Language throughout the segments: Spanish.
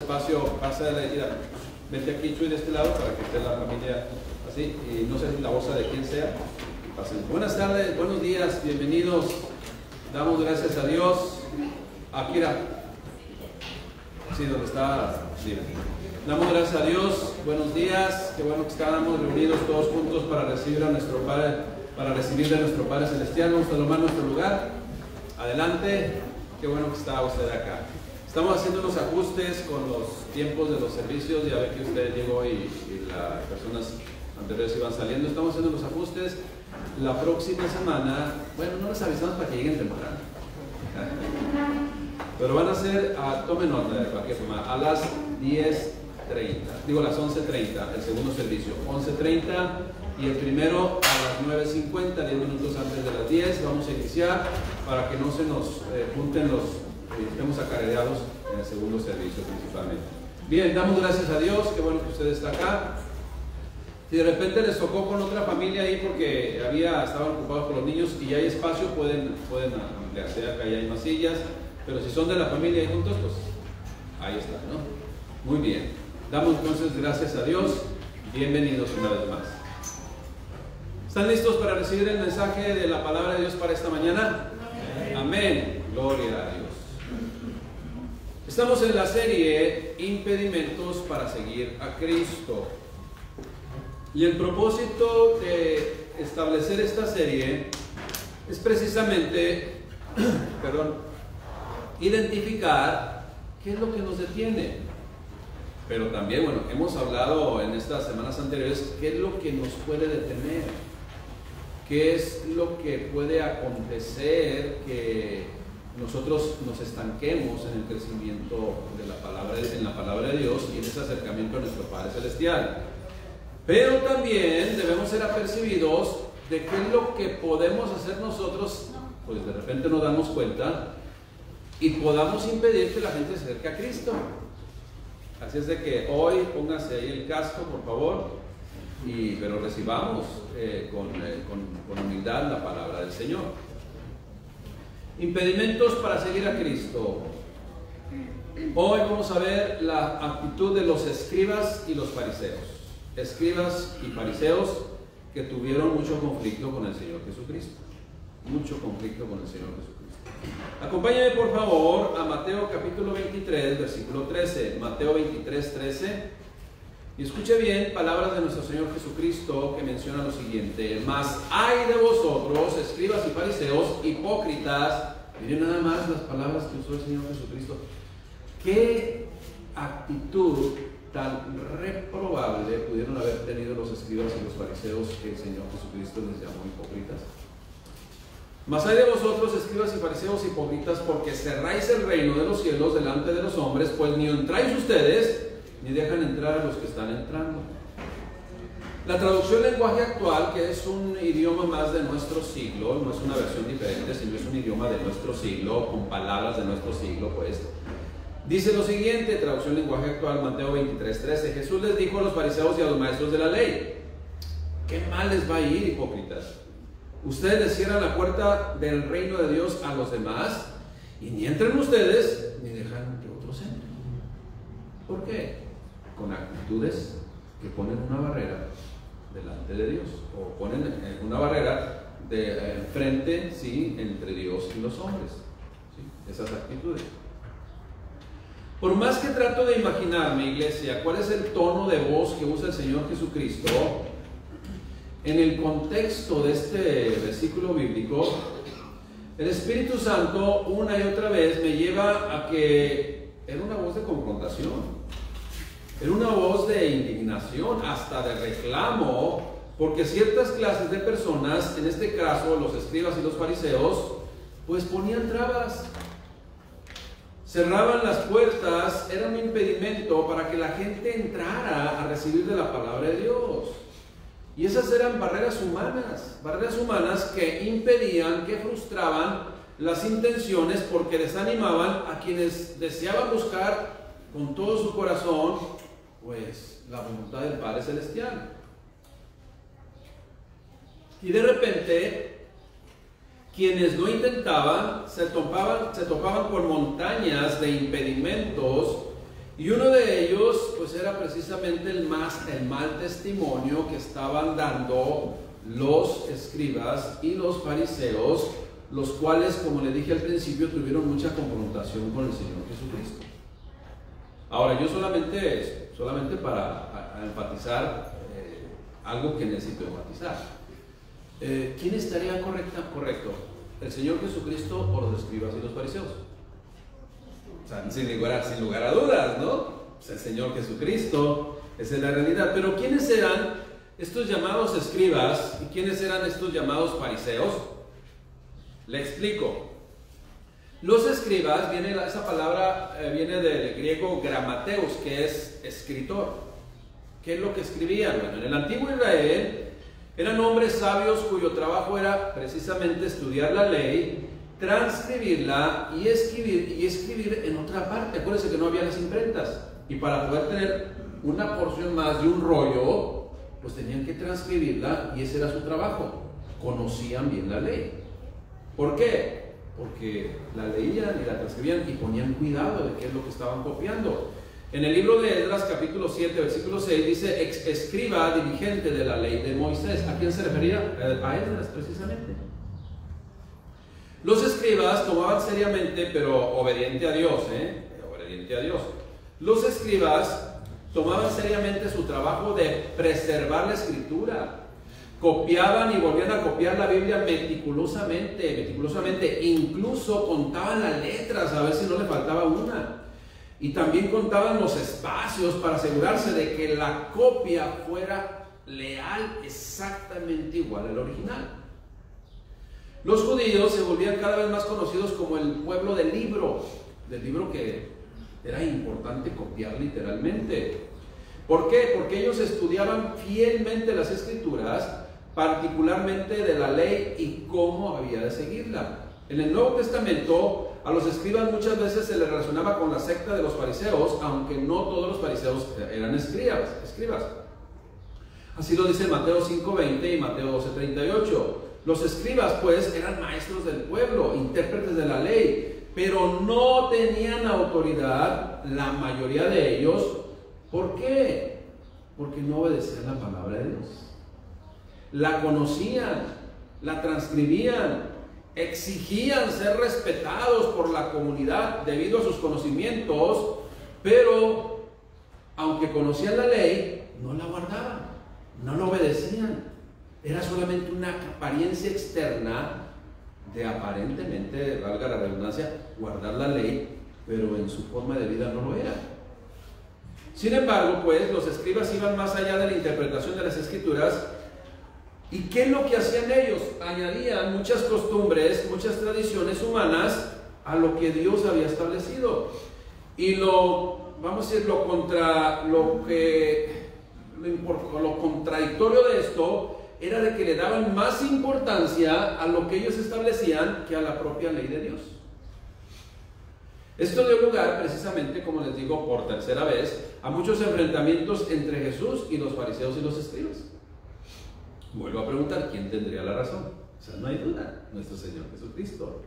Espacio, pasa de ir a, vente aquí, Chuy, de este lado para que esté la familia así, y no sé la bolsa de quién sea. Pasen. Buenas tardes, buenos días, bienvenidos. Damos gracias a Dios. Akira, sí, donde está, sí. Damos gracias a Dios, buenos días, qué bueno que estamos reunidos todos juntos para recibir a nuestro Padre, para recibir de nuestro Padre Celestial. Vamos a tomar nuestro lugar. Adelante, qué bueno que está usted acá. Estamos haciendo unos ajustes con los tiempos de los servicios. Ya ve que usted llegó y las personas anteriores iban saliendo. Estamos haciendo los ajustes. La próxima semana, bueno, no les avisamos para que lleguen temprano, pero van a ser, tomen nota de cualquier forma, a las 10:30, digo las 11:30, el segundo servicio, 11:30, y el primero a las 9:50, 10 minutos antes de las 10. Vamos a iniciar para que no se nos junten estemos acarreados en el segundo servicio principalmente. Bien, damos gracias a Dios, qué bueno que usted está acá. Si de repente les tocó con otra familia ahí porque estaban ocupados por los niños y ya hay espacio, pueden ampliarse, acá ya hay más sillas, pero si son de la familia ahí juntos, pues ahí está, ¿no? Muy bien, damos entonces gracias a Dios. Bienvenidos una vez más. ¿Están listos para recibir el mensaje de la palabra de Dios para esta mañana? Amén. Gloria a Dios. Estamos en la serie Impedimentos para seguir a Cristo. Y el propósito de establecer esta serie es precisamente, identificar qué es lo que nos detiene. Pero también, bueno, hemos hablado en estas semanas anteriores qué es lo que nos puede detener, qué es lo que puede acontecer que nosotros nos estanquemos en el crecimiento de la palabra de Dios y en ese acercamiento a nuestro Padre Celestial. Pero también debemos ser apercibidos de qué es lo que podemos hacer nosotros, pues de repente nos damos cuenta y podamos impedir que la gente se acerque a Cristo. Así es de que hoy póngase ahí el casco, por favor, pero recibamos con humildad la palabra del Señor. Impedimentos para seguir a Cristo. Hoy vamos a ver la actitud de los escribas y los fariseos. Escribas y fariseos que tuvieron mucho conflicto con el Señor Jesucristo. Mucho conflicto con el Señor Jesucristo. Acompáñame por favor a Mateo capítulo 23, versículo 13. Mateo 23, 13. Y escuche bien palabras de nuestro Señor Jesucristo que menciona lo siguiente: mas ay de vosotros, escribas y fariseos, hipócritas. Miren nada más las palabras que usó el Señor Jesucristo. ¿Qué actitud tan reprobable pudieron haber tenido los escribas y los fariseos que el Señor Jesucristo les llamó hipócritas? Mas hay de vosotros, escribas y fariseos hipócritas, porque cerráis el reino de los cielos delante de los hombres, pues ni entráis ustedes, ni dejan entrar a los que están entrando. La traducción lenguaje actual, que es un idioma más de nuestro siglo, no es una versión diferente, sino es un idioma de nuestro siglo, con palabras de nuestro siglo, pues, dice lo siguiente, traducción lenguaje actual, Mateo 23, 13. Jesús les dijo a los fariseos y a los maestros de la ley: ¿qué mal les va a ir, hipócritas? Ustedes les cierran la puerta del reino de Dios a los demás, y ni entran ustedes, ni dejan que otros entren. ¿Por qué? Con actitudes que ponen una barrera delante de Dios, o ponen una barrera enfrente, ¿sí?, entre Dios y los hombres, ¿sí? Esas actitudes. Por más que trato de imaginarme, iglesia, cuál es el tono de voz que usa el Señor Jesucristo en el contexto de este versículo bíblico, el Espíritu Santo una y otra vez me lleva a que era una voz de confrontación. Era una voz de indignación, hasta de reclamo, porque ciertas clases de personas, en este caso los escribas y los fariseos, pues ponían trabas, cerraban las puertas, era un impedimento para que la gente entrara a recibir de la palabra de Dios. Y esas eran barreras humanas que impedían, que frustraban las intenciones, porque desanimaban a quienes deseaban buscar con todo su corazón pues la voluntad del Padre Celestial. Y de repente quienes lo intentaban se topaban con montañas de impedimentos Y uno de ellos pues era precisamente el mal testimonio que estaban dando los escribas y los fariseos, los cuales, como le dije al principio, tuvieron mucha confrontación con el Señor Jesucristo. Ahora, yo solamente para enfatizar algo que necesito enfatizar. ¿Quién estaría correcto? ¿El Señor Jesucristo o los escribas y los fariseos? O sea, sin lugar a dudas, ¿no? Pues el Señor Jesucristo, esa es la realidad. Pero ¿quiénes eran estos llamados escribas y quiénes eran estos llamados fariseos? Le explico. Los escribas, esa palabra viene del griego grammateus, que es escritor. ¿Qué es lo que escribían? Bueno, en el antiguo Israel eran hombres sabios cuyo trabajo era precisamente estudiar la ley, transcribirla y escribir en otra parte. Acuérdense que no había las imprentas, y para poder tener una porción más de un rollo, pues tenían que transcribirla, y ese era su trabajo. Conocían bien la ley. ¿Por qué? Porque la leían y la transcribían y ponían cuidado de qué es lo que estaban copiando. En el libro de Esdras, capítulo 7, versículo 6, dice: escriba diligente de la ley de Moisés. ¿A quién se refería? A Esdras, precisamente. Los escribas tomaban seriamente, pero obediente a Dios, obediente a Dios. Los escribas tomaban seriamente su trabajo de preservar la escritura. Copiaban y volvían a copiar la Biblia meticulosamente, incluso contaban las letras a ver si no le faltaba una. Y también contaban los espacios para asegurarse de que la copia fuera leal, exactamente igual al original. Los judíos se volvían cada vez más conocidos como el pueblo del libro que era importante copiar literalmente. ¿Por qué? Porque ellos estudiaban fielmente las escrituras, particularmente de la ley y cómo había de seguirla. En el Nuevo Testamento, a los escribas muchas veces se les relacionaba con la secta de los fariseos, aunque no todos los fariseos eran escribas. Así lo dice Mateo 5:20 y Mateo 12:38. Los escribas, pues, eran maestros del pueblo, intérpretes de la ley, pero no tenían autoridad, la mayoría de ellos. ¿Por qué? Porque no obedecían la palabra de Dios. La conocían, la transcribían, exigían ser respetados por la comunidad debido a sus conocimientos, pero aunque conocían la ley, no la guardaban, no la obedecían. Era solamente una apariencia externa de aparentemente, valga la redundancia, guardar la ley, pero en su forma de vida no lo era. Sin embargo, pues, los escribas iban más allá de la interpretación de las escrituras. ¿Y qué es lo que hacían ellos? Añadían muchas costumbres, muchas tradiciones humanas a lo que Dios había establecido. Y lo contradictorio de esto era de que le daban más importancia a lo que ellos establecían que a la propia ley de Dios. Esto dio lugar, precisamente, como les digo, por tercera vez, a muchos enfrentamientos entre Jesús y los fariseos y los escribas. Vuelvo a preguntar, ¿quién tendría la razón? O sea, no hay duda, nuestro Señor Jesucristo.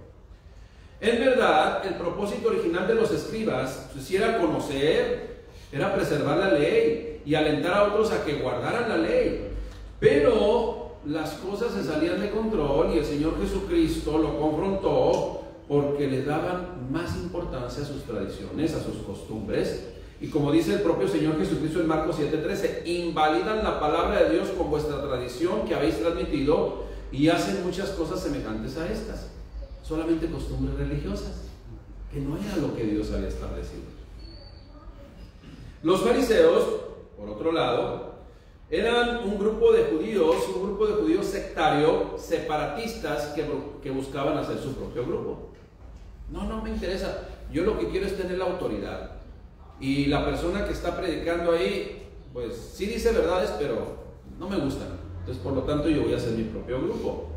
En verdad, el propósito original de los escribas, pues, era conocer, era preservar la ley y alentar a otros a que guardaran la ley. Pero las cosas se salían de control y el Señor Jesucristo lo confrontó porque le daban más importancia a sus tradiciones, a sus costumbres. Y como dice el propio Señor Jesucristo en Marcos 7:13, invalidan la palabra de Dios con vuestra tradición que habéis transmitido y hacen muchas cosas semejantes a estas. Solamente costumbres religiosas, que no era lo que Dios había establecido. Los fariseos, por otro lado, eran un grupo de judíos sectario, separatistas, que buscaban hacer su propio grupo. No me interesa, yo lo que quiero es tener la autoridad. Y la persona que está predicando ahí, pues sí dice verdades, pero no me gustan. Entonces, por lo tanto, yo voy a hacer mi propio grupo.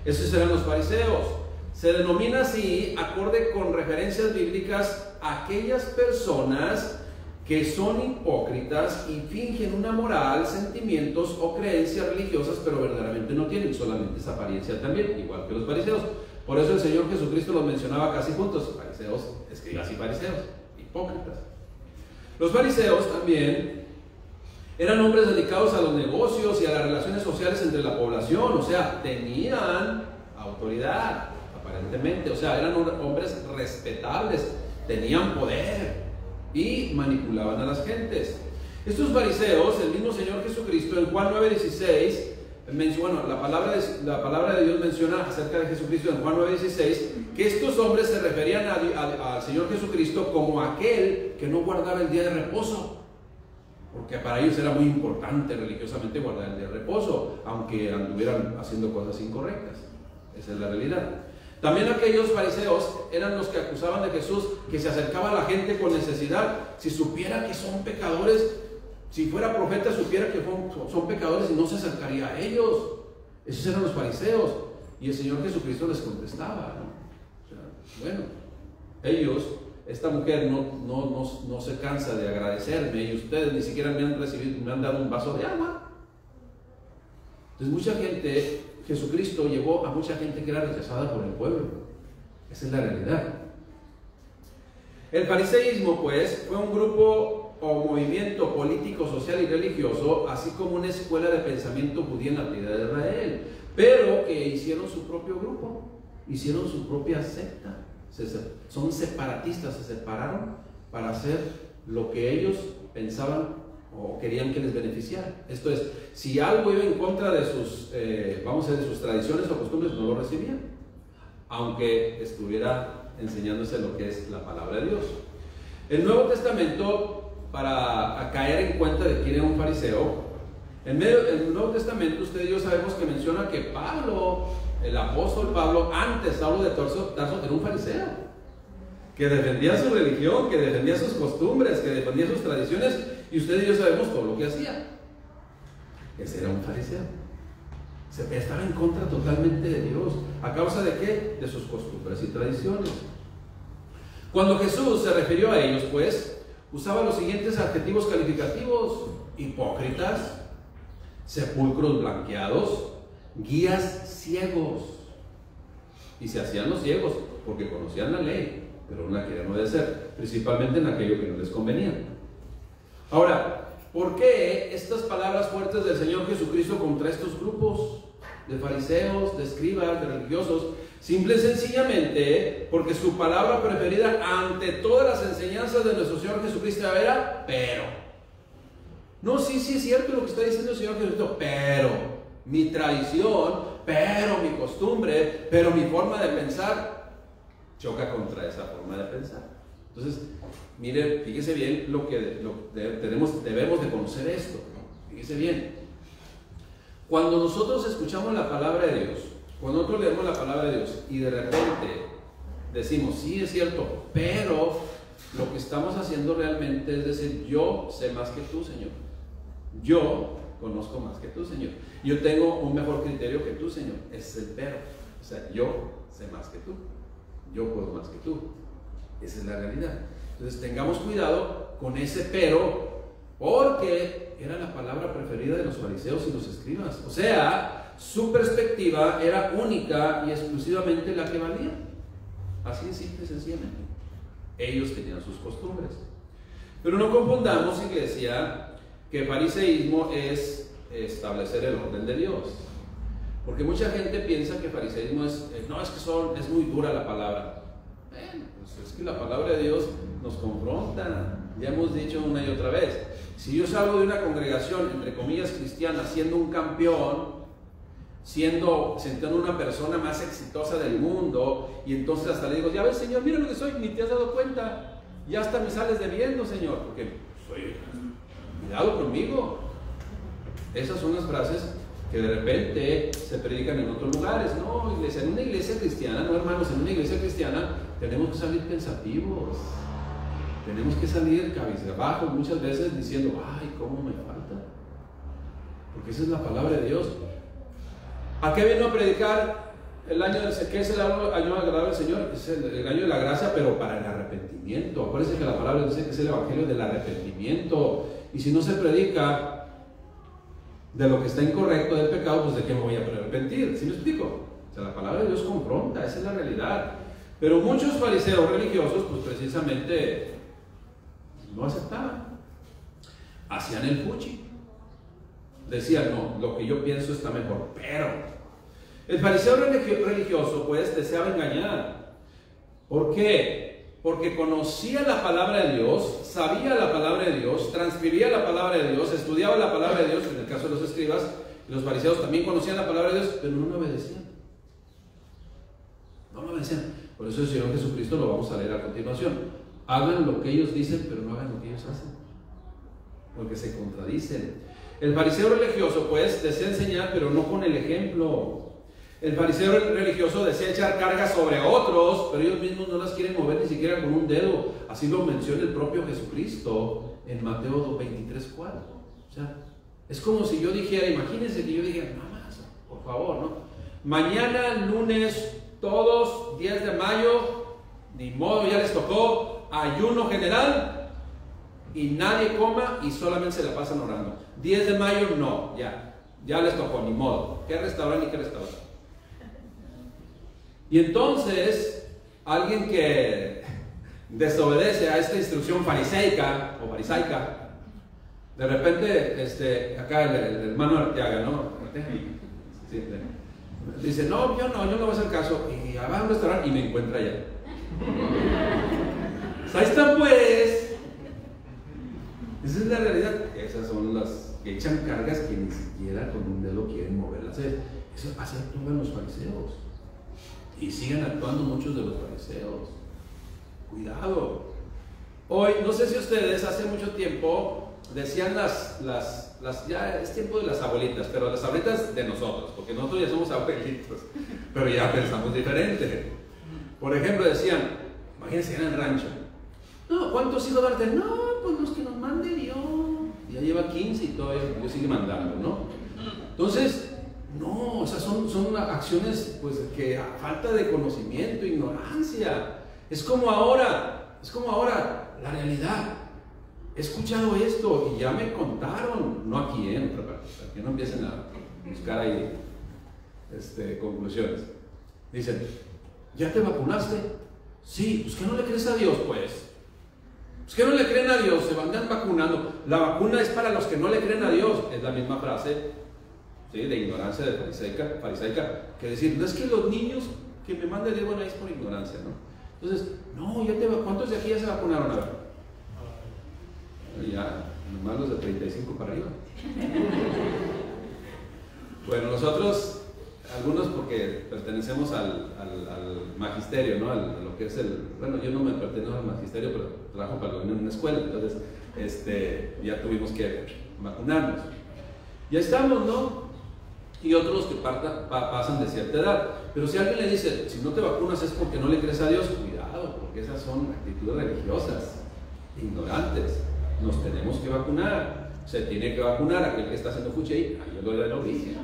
Esos eran los fariseos. Se denomina así, acorde con referencias bíblicas, a aquellas personas que son hipócritas y fingen una moral, sentimientos o creencias religiosas, pero verdaderamente no tienen, solamente esa apariencia también, igual que los fariseos. Por eso el Señor Jesucristo los mencionaba casi juntos: fariseos, escribas y fariseos, hipócritas. Los fariseos también eran hombres dedicados a los negocios y a las relaciones sociales entre la población, o sea, tenían autoridad, aparentemente, o sea, eran hombres respetables, tenían poder y manipulaban a las gentes. Estos fariseos, el mismo Señor Jesucristo en Juan 9:16, bueno, la palabra de Dios menciona acerca de Jesucristo en Juan 9:16, que estos hombres se referían al Señor Jesucristo como aquel que no guardaba el día de reposo, porque para ellos era muy importante religiosamente guardar el día de reposo, aunque anduvieran haciendo cosas incorrectas. Esa es la realidad. También aquellos fariseos eran los que acusaban de Jesús, que se acercaba a la gente con necesidad. Si supiera que son pecadores, si fuera profeta, supiera que son pecadores y no se acercaría a ellos. Esos eran los fariseos. Y el Señor Jesucristo les contestaba, ¿no? O sea, bueno, ellos, esta mujer no se cansa de agradecerme, y ustedes ni siquiera me han dado un vaso de agua. Entonces mucha gente, Jesucristo llevó a mucha gente que era rechazada por el pueblo. Esa es la realidad. El fariseísmo, pues, fue un grupo o movimiento político, social y religioso, así como una escuela de pensamiento judía en la tierra de Israel, pero que hicieron su propio grupo, hicieron su propia secta. Son separatistas, se separaron para hacer lo que ellos pensaban o querían que les beneficiara. Esto es, si algo iba en contra de sus, de sus tradiciones o costumbres, no lo recibían, aunque estuviera enseñándose lo que es la palabra de Dios. El Nuevo Testamento, para caer en cuenta de quién era un fariseo, en el Nuevo Testamento usted y yo sabemos que menciona que Pablo, el apóstol Pablo, antes Saulo de Tarso, era un fariseo, que defendía su religión, que defendía sus costumbres, que defendía sus tradiciones, y usted y yo sabemos todo lo que hacía. Ese era un fariseo. Estaba en contra totalmente de Dios. ¿A causa de qué? De sus costumbres y tradiciones. Cuando Jesús se refirió a ellos, pues, usaba los siguientes adjetivos calificativos: hipócritas, sepulcros blanqueados, guías ciegos. Y se hacían los ciegos porque conocían la ley, pero no la querían obedecer, principalmente en aquello que no les convenía. Ahora, ¿por qué estas palabras fuertes del Señor Jesucristo contra estos grupos de fariseos, de escribas, de religiosos? Simple y sencillamente porque su palabra preferida ante todas las enseñanzas de nuestro Señor Jesucristo era pero. No, sí es cierto lo que está diciendo el Señor Jesucristo, pero mi tradición, pero mi costumbre, pero mi forma de pensar choca contra esa forma de pensar. Entonces, mire, fíjese bien debemos de conocer esto, ¿no? Fíjese bien. Cuando nosotros escuchamos la palabra de Dios, cuando nosotros leemos la palabra de Dios y de repente decimos, sí es cierto, pero lo que estamos haciendo realmente es decir, yo sé más que tú, Señor. Yo conozco más que tú, Señor. Yo tengo un mejor criterio que tú, Señor. Ese es el pero. O sea, yo sé más que tú. Yo puedo más que tú. Esa es la realidad. Entonces tengamos cuidado con ese pero, porque era la palabra preferida de los fariseos y los escribas. O sea, su perspectiva era única y exclusivamente la que valía. Así de simple y sencillamente. Ellos tenían sus costumbres. Pero no confundamos, iglesia, que fariseísmo es establecer el orden de Dios. Porque mucha gente piensa que fariseísmo es muy dura la palabra. Bueno, pues es que la palabra de Dios nos confronta. Ya hemos dicho una y otra vez. Si yo salgo de una congregación, entre comillas, cristiana, siendo un campeón, siendo una persona más exitosa del mundo, y entonces hasta le digo, ya ves, Señor, mira lo que soy, ni te has dado cuenta, ya hasta me sales debiendo, Señor, porque cuidado conmigo. Esas son las frases que de repente se predican en otros lugares. No, iglesia, en una iglesia cristiana, no hermanos, en una iglesia cristiana tenemos que salir pensativos, tenemos que salir cabizbajos muchas veces diciendo, ay, cómo me falta, porque esa es la palabra de Dios. ¿A qué vino a predicar el año que es el año agradable del Señor? Es el año de la gracia, pero para el arrepentimiento. Acuérdense que la palabra dice que es el evangelio del arrepentimiento. Y si no se predica de lo que está incorrecto del pecado, pues de qué me voy a arrepentir. ¿Sí me explico? O sea, la palabra de Dios confronta, esa es la realidad. Pero muchos fariseos religiosos, pues precisamente no aceptaban. hacían el fuchi. Decían, no, lo que yo pienso está mejor. Pero el fariseo religioso, pues, deseaba engañar. ¿Por qué? Porque conocía la palabra de Dios, sabía la palabra de Dios, transcribía la palabra de Dios, estudiaba la palabra de Dios. En el caso de los escribas, los fariseos también conocían la palabra de Dios, pero no lo obedecían. No lo obedecían. Por eso el Señor Jesucristo, lo vamos a leer a continuación. Hagan lo que ellos dicen, pero no hagan lo que ellos hacen, porque se contradicen. El fariseo religioso, pues, desea enseñar, pero no con el ejemplo. El fariseo religioso desea echar cargas sobre otros, pero ellos mismos no las quieren mover ni siquiera con un dedo. Así lo menciona el propio Jesucristo en Mateo 23:4. O sea, es como si yo dijera, imagínense que yo dijera, mamás, por favor, ¿no? Mañana, lunes, todos, 10 de mayo, ni modo, ya les tocó ayuno general y nadie coma y solamente se la pasan orando. 10 de mayo, no, ya les tocó, ni modo. ¿Qué restaurante ni qué restaurante? Y entonces, alguien que desobedece a esta instrucción fariseica o farisaica, de repente, acá el hermano Arteaga, ¿no? Sí, dice, no, yo no voy a hacer caso, y va a un restaurante y me encuentra allá. Ahí está, pues. Esa es la realidad. Esas son las que echan cargas que ni siquiera con un dedo quieren moverlas. Eso así actúan los fariseos. Y siguen actuando muchos de los fariseos. Cuidado. Hoy, no sé si ustedes hace mucho tiempo decían ya es tiempo de las abuelitas, pero las abuelitas de nosotros, porque nosotros ya somos abuelitos, pero ya pensamos diferente. Por ejemplo, decían, imagínense en el rancho, no, ¿cuántos hijos van a tener? No, pues los que nos mande Dios. Ya lleva 15 y todavía Dios sigue mandando, ¿no? Entonces, no, o sea, son acciones, pues, que a falta de conocimiento, ignorancia. Es como ahora, la realidad. He escuchado esto y ya me contaron, no aquí, en otra parte, para que no empiecen a buscar ahí conclusiones. Dicen, ¿ya te vacunaste? Sí, pues que no le crees a Dios, pues. Pues que no le creen a Dios, se van vacunando. La vacuna es para los que no le creen a Dios. Es la misma frase, ¿sí?, de ignorancia de farisaica, que decir, no es que los niños que me mande Dios, bueno, es por ignorancia, ¿no? Entonces, no, ¿cuántos de aquí ya se vacunaron? A ver. Ya, nomás los de 35 para arriba. Bueno, nosotros, algunos porque pertenecemos al magisterio, ¿no? A lo que es bueno, yo no me pertenezco al magisterio, pero trabajo para el gobierno en una escuela, entonces ya tuvimos que vacunarnos. Ya estamos, ¿no? Y otros que pasan de cierta edad. Pero si alguien le dice, si no te vacunas es porque no le crees a Dios, cuidado, porque esas son actitudes religiosas, ignorantes. Nos tenemos que vacunar, se tiene que vacunar. Aquel que está haciendo fuchi ahí, yo lo dije.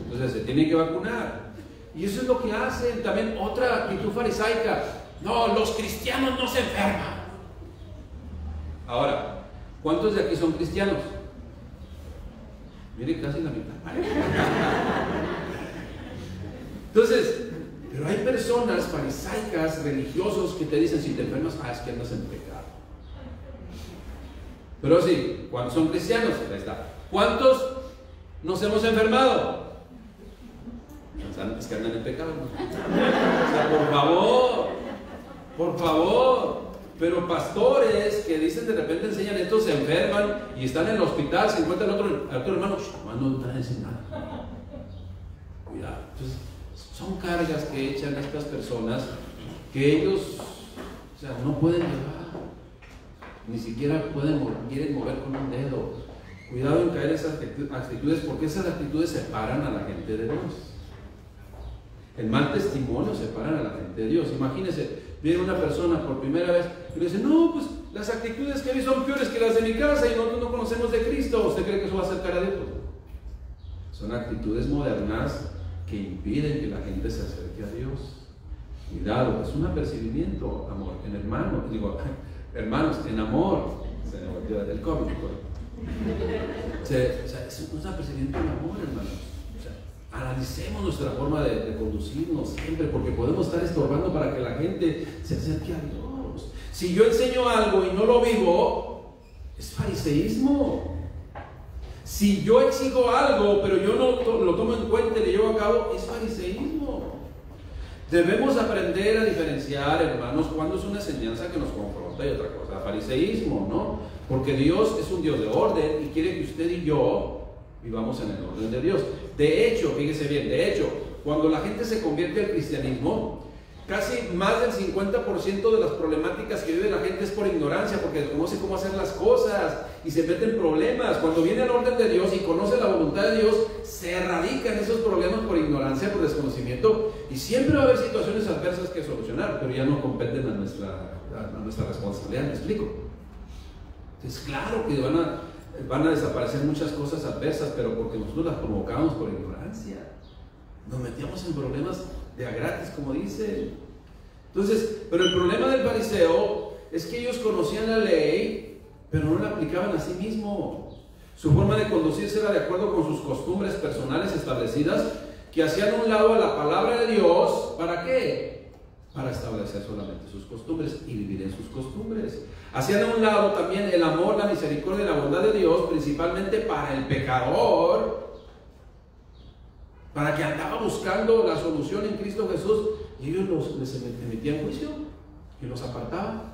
Entonces se tiene que vacunar. Y eso es lo que hacen. También otra actitud farisaica, no, los cristianos no se enferman. Ahora, ¿cuántos de aquí son cristianos? Mire, casi la mitad. Entonces, pero hay personas farisaicas, religiosos, que te dicen, si te enfermas, es que andas en pecado. Pero sí, ¿cuántos son cristianos? Ahí está. ¿Cuántos nos hemos enfermado? Es que andan en pecado, ¿no? O sea, por favor. Pero pastores que dicen, de repente enseñan esto, se enferman y están en el hospital, se encuentran al otro hermano, no traen nada. Cuidado. Entonces, son cargas que echan estas personas que ellos, o sea, no pueden llevar. Ni siquiera quieren mover con un dedo. Cuidado en caer en esas actitudes, porque esas actitudes separan a la gente de Dios. El mal testimonio separan a la gente de Dios. Imagínense, viene una persona por primera vez y le dice, no, pues las actitudes que vi son peores que las de mi casa y nosotros no conocemos de Cristo. ¿Usted cree que eso va a acercar a Dios? Son actitudes modernas que impiden que la gente se acerque a Dios. Cuidado, es un apercibimiento, amor, en hermanos, en amor. Se me volvió del COVID. Es un apercibimiento en amor, hermanos. Analicemos nuestra forma de conducirnos siempre, porque podemos estar estorbando para que la gente se acerque a Dios. Si yo enseño algo y no lo vivo, es fariseísmo. Si yo exijo algo, pero yo no lo tomo en cuenta y lo llevo a cabo, es fariseísmo. Debemos aprender a diferenciar, hermanos, cuando es una enseñanza que nos confronta y otra cosa, fariseísmo, ¿no? Porque Dios es un Dios de orden y quiere que usted y yo vivamos en el orden de Dios. De hecho, fíjese bien, cuando la gente se convierte al cristianismo, casi más del 50% de las problemáticas que vive la gente es por ignorancia, porque desconoce cómo hacer las cosas y se mete en problemas. Cuando viene el orden de Dios y conoce la voluntad de Dios, se erradican esos problemas por ignorancia, por desconocimiento, y siempre va a haber situaciones adversas que solucionar, pero ya no competen a nuestra responsabilidad. ¿Me explico? Entonces, claro que van a desaparecer muchas cosas adversas, pero porque nosotros las provocamos por ignorancia. Nos metíamos en problemas de a gratis, como dice. Entonces, pero el problema del fariseo es que ellos conocían la ley, pero no la aplicaban a sí mismo. Su forma de conducirse era de acuerdo con sus costumbres personales establecidas, que hacían un lado a la palabra de Dios. ¿Para qué? Para establecer solamente sus costumbres y vivir en sus costumbres. Hacían a un lado también el amor, la misericordia y la bondad de Dios, principalmente para el pecador, para que andaba buscando la solución en Cristo Jesús, y ellos les emitían juicio y los apartaban.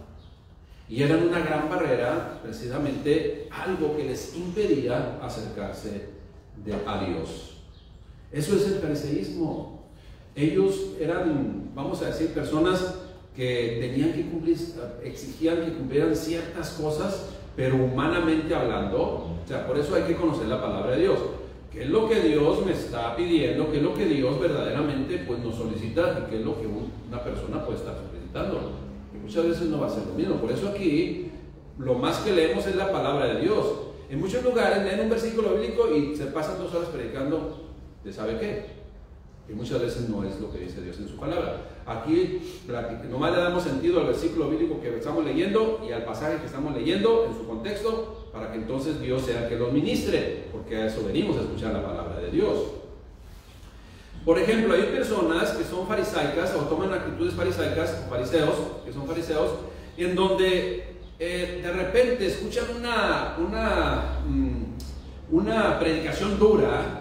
Y eran una gran barrera, precisamente algo que les impedía acercarse a Dios. Eso es el fariseísmo. Ellos eran, vamos a decir, personas que tenían que cumplir, exigían que cumplieran ciertas cosas, pero humanamente hablando, o sea, por eso hay que conocer la palabra de Dios. ¿Qué es lo que Dios me está pidiendo? ¿Qué es lo que Dios verdaderamente pues, nos solicita? ¿Y qué es lo que una persona puede estar solicitando? Y muchas veces no va a ser lo mismo. Por eso aquí lo más que leemos es la palabra de Dios. En muchos lugares leen un versículo bíblico y se pasan 2 horas predicando de ¿sabe qué? Y muchas veces no es lo que dice Dios en su palabra. Aquí nomás le damos sentido al versículo bíblico que estamos leyendo y al pasaje que estamos leyendo en su contexto, para que entonces Dios sea el que los ministre, porque a eso venimos a escuchar la palabra de Dios. Por ejemplo, hay personas que son farisaicas o toman actitudes farisaicas, o fariseos, que son fariseos, en donde de repente escuchan una predicación dura,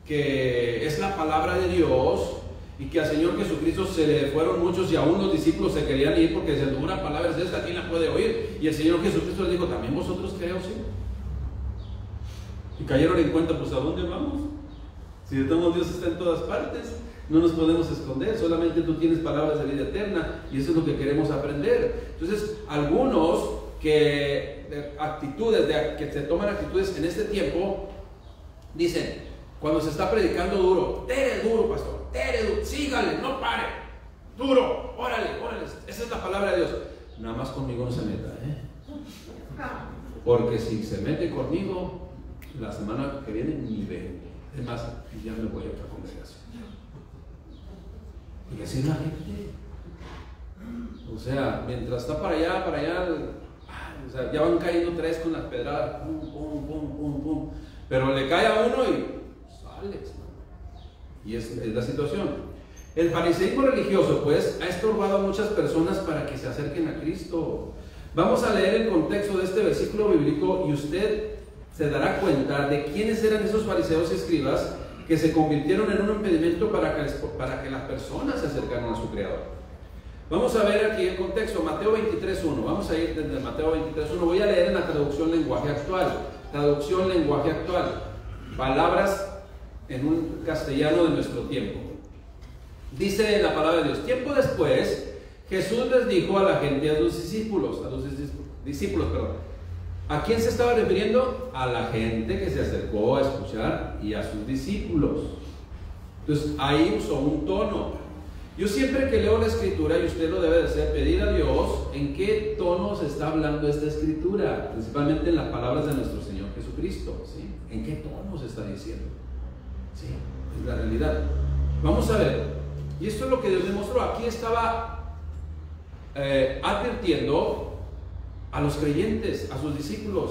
que es la palabra de Dios, y que al Señor Jesucristo se le fueron muchos y aún los discípulos se querían ir porque decían, una palabra es esta, ¿quién la puede oír? Y el Señor Jesucristo les dijo, ¿también vosotros creo, sí? Y cayeron en cuenta, pues ¿a dónde vamos? Si de todos Dios está en todas partes, no nos podemos esconder, solamente tú tienes palabras de vida eterna, y eso es lo que queremos aprender. Entonces, algunos que se toman actitudes en este tiempo, dicen, cuando se está predicando duro, tere duro, pastor, tere duro, sígale, no pare, duro, órale, esa es la palabra de Dios. Nada más conmigo no se meta, porque si se mete conmigo, la semana que viene ni ve. Es más, ya me voy a otra congregación. Y así la gente, o sea, mientras está para allá, o sea, ya van cayendo 3 con las pedradas, pum, pum, pum, pum, pum, pero le cae a uno y y es la situación. El fariseísmo religioso pues ha estorbado a muchas personas para que se acerquen a Cristo. Vamos a leer el contexto de este versículo bíblico y usted se dará cuenta de quiénes eran esos fariseos y escribas que se convirtieron en un impedimento para que las personas se acercaran a su Creador. Vamos a ver aquí el contexto, Mateo 23.1. Vamos a ir desde Mateo 23.1. Voy a leer en la traducción lenguaje actual. Traducción lenguaje actual. Palabras en un castellano de nuestro tiempo. Dice la palabra de Dios: tiempo después, Jesús les dijo a la gente, a sus discípulos, ¿a quién se estaba refiriendo? A la gente que se acercó a escuchar y a sus discípulos. Entonces ahí usó un tono. Yo siempre que leo la escritura, y usted lo debe de hacer, pedir a Dios en qué tono se está hablando esta escritura, principalmente en las palabras de nuestro Señor Jesucristo, ¿sí? ¿En qué tono se está diciendo? Sí, es la realidad. Vamos a ver, y esto es lo que Dios demostró. Aquí estaba advirtiendo a los creyentes, a sus discípulos.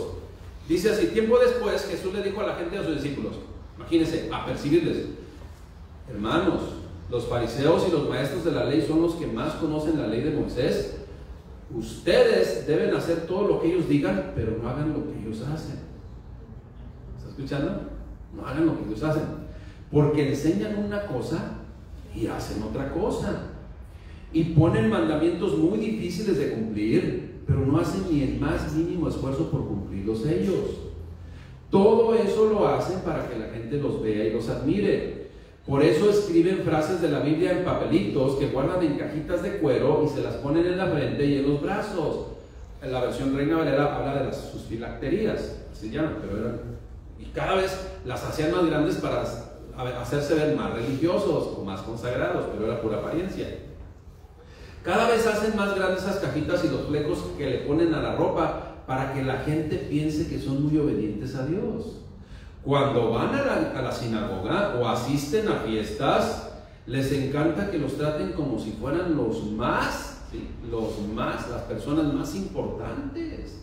Dice así: tiempo después Jesús le dijo a la gente, a sus discípulos, imagínense, a percibirles: hermanos, los fariseos y los maestros de la ley son los que más conocen la ley de Moisés. Ustedes deben hacer todo lo que ellos digan, pero no hagan lo que ellos hacen. escuchando? No hagan lo que ellos hacen, porque enseñan una cosa y hacen otra cosa, y ponen mandamientos muy difíciles de cumplir, pero no hacen ni el más mínimo esfuerzo por cumplirlos ellos. Todo eso lo hacen para que la gente los vea y los admire. Por eso escriben frases de la Biblia en papelitos que guardan en cajitas de cuero y se las ponen en la frente y en los brazos. En la versión Reina Valera habla de sus filacterías, así llaman, y cada vez las hacían más grandes para hacerse ver más religiosos o más consagrados, pero era pura apariencia. Cada vez hacen más grandes esas cajitas y los flecos que le ponen a la ropa para que la gente piense que son muy obedientes a Dios. Cuando van a la sinagoga o asisten a fiestas, les encanta que los traten como si fueran los más, ¿sí? Las personas más importantes.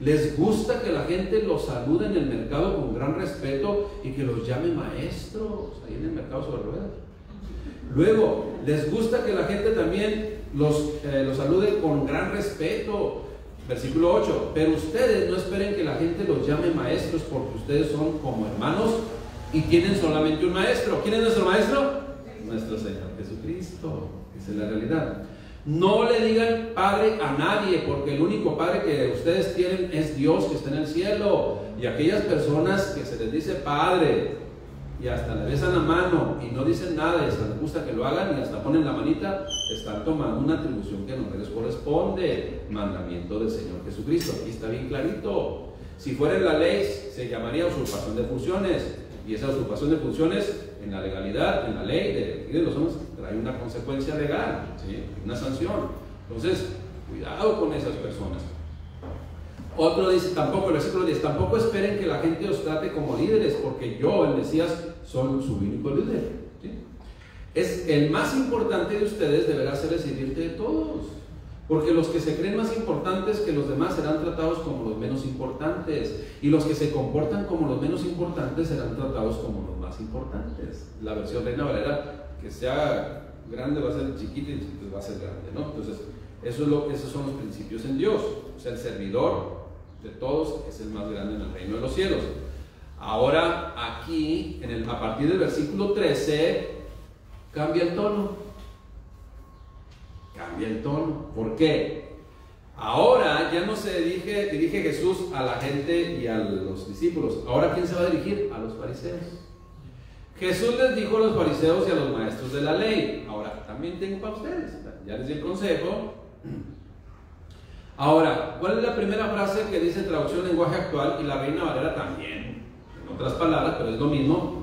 Les gusta que la gente los salude en el mercado con gran respeto y que los llame maestros, ahí en el mercado sobre ruedas. Luego, les gusta que la gente también los salude con gran respeto. Versículo 8, pero ustedes no esperen que la gente los llame maestros, porque ustedes son como hermanos y tienen solamente un maestro. ¿Quién es nuestro maestro? Nuestro Señor Jesucristo. Esa es la realidad. No le digan padre a nadie, porque el único padre que ustedes tienen es Dios que está en el cielo. Y aquellas personas que se les dice padre y hasta le besan la mano y no dicen nada y hasta les gusta que lo hagan y hasta ponen la manita, están tomando una atribución que no les corresponde. Mandamiento del Señor Jesucristo. Aquí está bien clarito. Si fuera en la ley se llamaría usurpación de funciones, y esa usurpación de funciones en la legalidad, en la ley de los hombres, trae una consecuencia legal, ¿sí? Una sanción. Entonces, cuidado con esas personas. Otro dice, el versículo 10, tampoco esperen que la gente os trate como líderes, porque yo, el Mesías, soy su único líder, ¿sí? Es el más importante de ustedes, deberá ser el servirte de todos, porque los que se creen más importantes que los demás serán tratados como los menos importantes, y los que se comportan como los menos importantes serán tratados como los más importantes. La versión Reina Valera, que sea grande va a ser chiquita y chiquita va a ser grande, ¿no? Entonces, esos son los principios en Dios. O sea, el servidor de todos es el más grande en el reino de los cielos. Ahora, aquí, a partir del versículo 13, cambia el tono. Cambia el tono. ¿Por qué? Ahora ya no se dirige Jesús a la gente y a los discípulos. Ahora, ¿quién se va a dirigir? A los fariseos. Jesús les dijo a los fariseos y a los maestros de la ley. Ahora, también tengo para ustedes. Ya les di el consejo. Ahora, ¿cuál es la primera frase que dice traducción lenguaje actual? Y la Reina Valera también, en otras palabras, pero es lo mismo.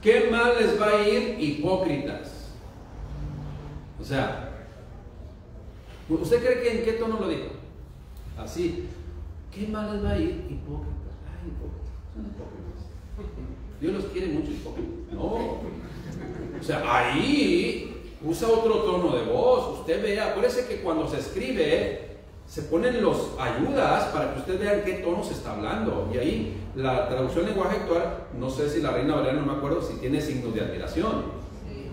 ¿Qué mal les va a ir, hipócritas? O sea, ¿usted cree que en qué tono lo dijo? Así. ¿Qué mal les va a ir, hipócritas? Ay, hipócritas, son hipócritas. Dios los quiere mucho, hipócritas. No. O sea, ahí usa otro tono de voz. Usted vea, acuérdese que cuando se escribe se ponen los ayudas para que usted vea en qué tono se está hablando. Y ahí la traducción lenguaje actual, no sé si la Reina Valera, no me acuerdo si tiene signos de admiración.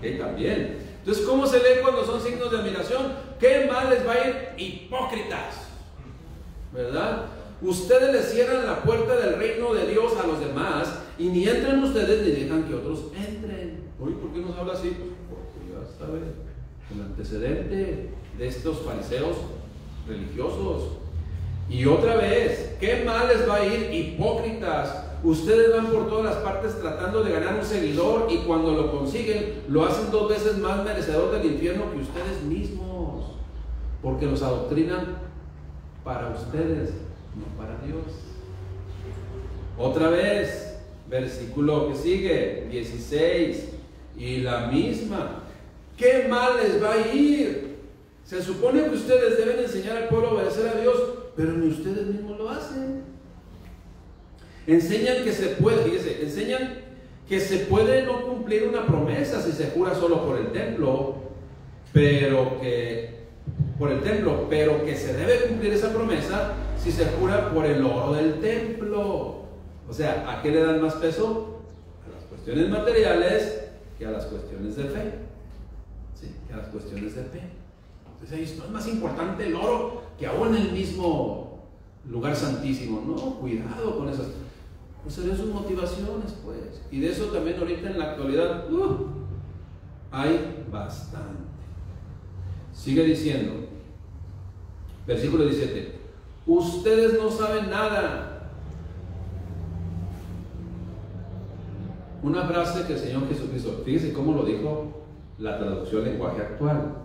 Sí. También. Entonces, ¿cómo se lee cuando son signos de admiración? ¿Qué mal les va a ir, hipócritas? ¿Verdad? Ustedes le cierran la puerta del reino de Dios a los demás y ni entran ustedes ni dejan que otros entren. Uy, ¿por qué nos habla así? Pues porque ya sabe el antecedente de estos fariseos religiosos. Y otra vez, ¿qué mal les va a ir, hipócritas? Ustedes van por todas las partes tratando de ganar un seguidor y cuando lo consiguen lo hacen 2 veces más merecedor del infierno que ustedes mismos, porque los adoctrinan para ustedes, no para Dios. Otra vez, versículo que sigue, 16, y la misma. ¿Qué mal les va a ir? Se supone que ustedes deben enseñar al pueblo a obedecer a Dios, pero ni ustedes mismos lo hacen. Enseñan que se puede, fíjese, enseñan que se puede no cumplir una promesa si se jura solo por el templo, pero que se debe cumplir esa promesa si se jura por el oro del templo. O sea, ¿a qué le dan más peso? A las cuestiones materiales que a las cuestiones de fe. Sí, que a las cuestiones de fe. Entonces, no es más importante el oro que aún en el mismo lugar santísimo. No, cuidado con esas. pues se ven sus motivaciones, pues. Y de eso también ahorita en la actualidad hay bastante. Sigue diciendo, versículo 17: ustedes no saben nada. Una frase que el Señor Jesucristo, fíjese cómo lo dijo la traducción lenguaje actual: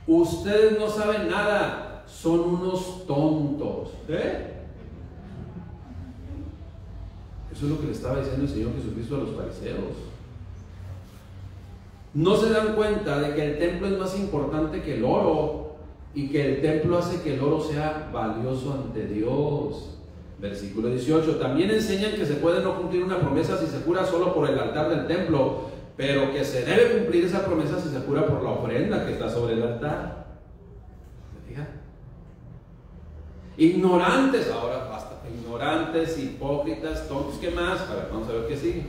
ustedes no saben nada, son unos tontos. Eso es lo que le estaba diciendo el Señor Jesucristo a los fariseos. No se dan cuenta de que el templo es más importante que el oro y que el templo hace que el oro sea valioso ante Dios. Versículo 18: también enseñan que se puede no cumplir una promesa si se jura solo por el altar del templo, pero que se debe cumplir esa promesa si se jura por la ofrenda que está sobre el altar. ¿Se fija? Ignorantes, ahora basta, ignorantes, hipócritas, tontos, ¿qué más? A ver, vamos a ver qué sigue.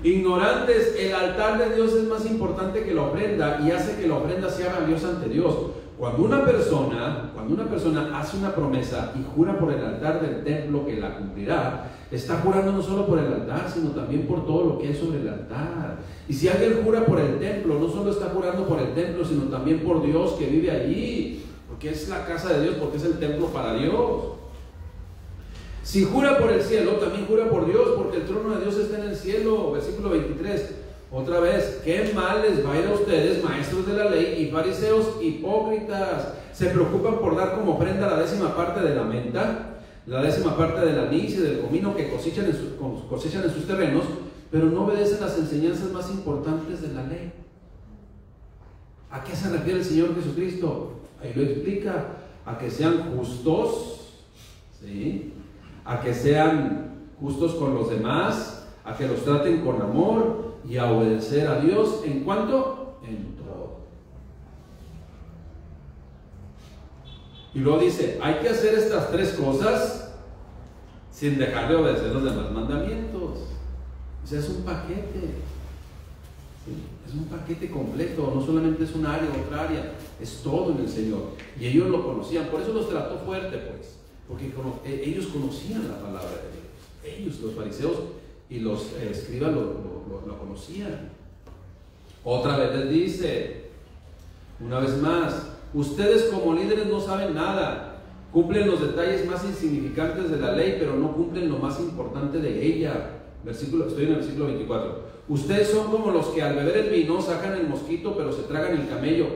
Ignorantes, el altar de Dios es más importante que la ofrenda y hace que la ofrenda sea valiosa ante Dios. Cuando una persona hace una promesa y jura por el altar del templo que la cumplirá, está jurando no solo por el altar, sino también por todo lo que hay sobre el altar. Y si alguien jura por el templo, no solo está jurando por el templo, sino también por Dios que vive allí, porque es la casa de Dios, porque es el templo para Dios. Si jura por el cielo, también jura por Dios, porque el trono de Dios está en el cielo. Versículo 23. Otra vez: qué mal les va a ir a ustedes, maestros de la ley y fariseos hipócritas. Se preocupan por dar como ofrenda la 10ª parte de la menta, la 10ª parte del anís y del comino que cosechan en sus terrenos, pero no obedecen las enseñanzas más importantes de la ley. ¿A qué se refiere el Señor Jesucristo? Ahí lo explica: a que sean justos, ¿sí?, a que sean justos con los demás, a que los traten con amor y a obedecer a Dios. ¿En cuánto? En todo. Y luego dice: hay que hacer estas 3 cosas sin dejar de obedecer los demás mandamientos. O sea, es un paquete, ¿sí? Es un paquete completo, no solamente es un área o otra área, es todo en el Señor. Y ellos lo conocían, por eso los trató fuerte, pues, porque ellos conocían la palabra de Dios. Ellos, los fariseos y los escribas, lo conocían. Otra vez les dice, una vez más: ustedes como líderes no saben nada, cumplen los detalles más insignificantes de la ley, pero no cumplen lo más importante de ella. Estoy en el versículo 24. Ustedes son como los que al beber el vino sacan el mosquito, pero se tragan el camello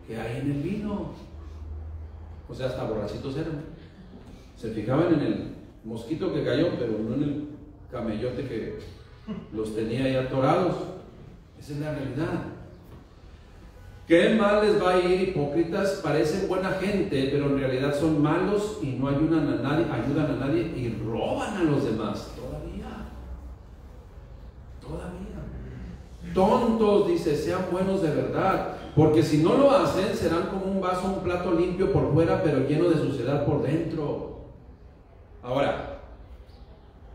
que hay en el vino. O sea, hasta borrachitos eran. Se fijaban en el mosquito que cayó, pero no en el camellote que los tenía ahí atorados. Esa es la realidad. Qué mal les va a ir, hipócritas. Parecen buena gente, pero en realidad son malos y no ayudan a nadie y roban a los demás. Todavía. Tontos, dice: sean buenos de verdad, porque si no lo hacen, serán como un vaso, un plato limpio por fuera, pero lleno de suciedad por dentro. Ahora,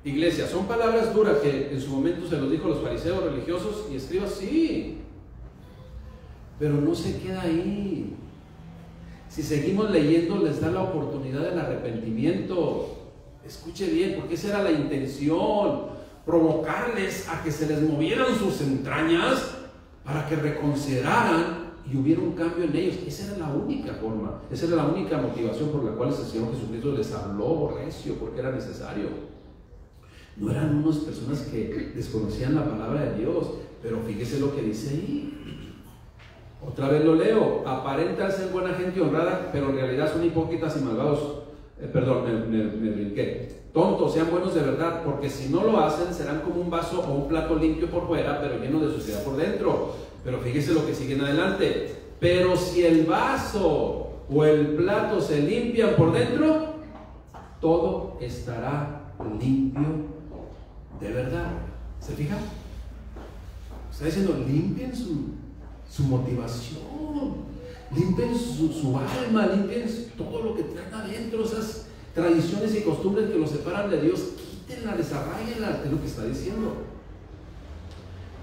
iglesia, son palabras duras que en su momento se los dijo a los fariseos, religiosos y escribas, sí, pero no se queda ahí. Si seguimos leyendo, les da la oportunidad del arrepentimiento. Escuche bien, porque esa era la intención: provocarles a que se les movieran sus entrañas para que reconsideraran y hubiera un cambio en ellos. Esa era la única forma, esa era la única motivación por la cual el Señor Jesucristo les habló recio, porque era necesario. No eran unas personas que desconocían la palabra de Dios, pero fíjese lo que dice ahí. Otra vez lo leo: aparentan ser buena gente y honrada, pero en realidad son hipócritas y malvados. Me brinqué. Tontos, sean buenos de verdad, porque si no lo hacen, serán como un vaso o un plato limpio por fuera, pero lleno de suciedad por dentro. Pero fíjese lo que sigue en adelante: pero si el vaso o el plato se limpian por dentro, todo estará limpio de verdad. ¿Se fijan? Está diciendo: limpien su motivación, limpien su alma, limpien todo lo que traen adentro, esas tradiciones y costumbres que los separan de Dios, quítenlas, desarraigenlas. Es lo que está diciendo.